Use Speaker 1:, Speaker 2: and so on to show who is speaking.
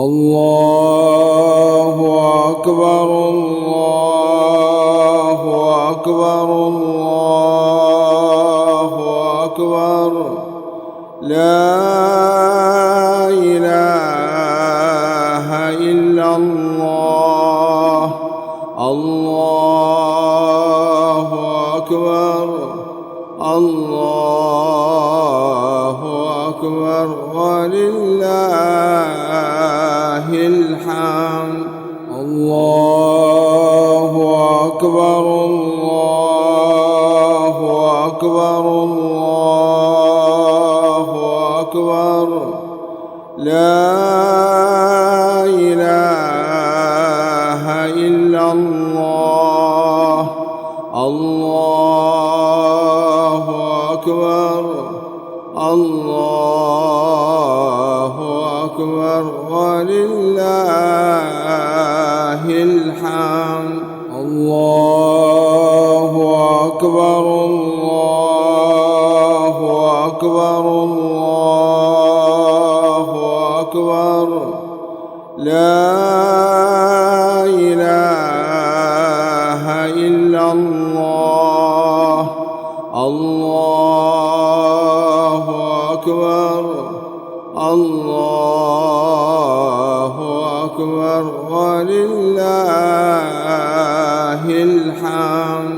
Speaker 1: الله أكبر الله أكبر الله أكبر لا إله إلا الله الله أكبر الله أكبر ولله الحمد الله أكبر الله أكبر الله أكبر لا إله إلا الله الله أكبر الله أكبر ولله الحمد الله أكبر الله أكبر الله أكبر لا إله إلا الله الله أكبر الله أكبر ولله الحمد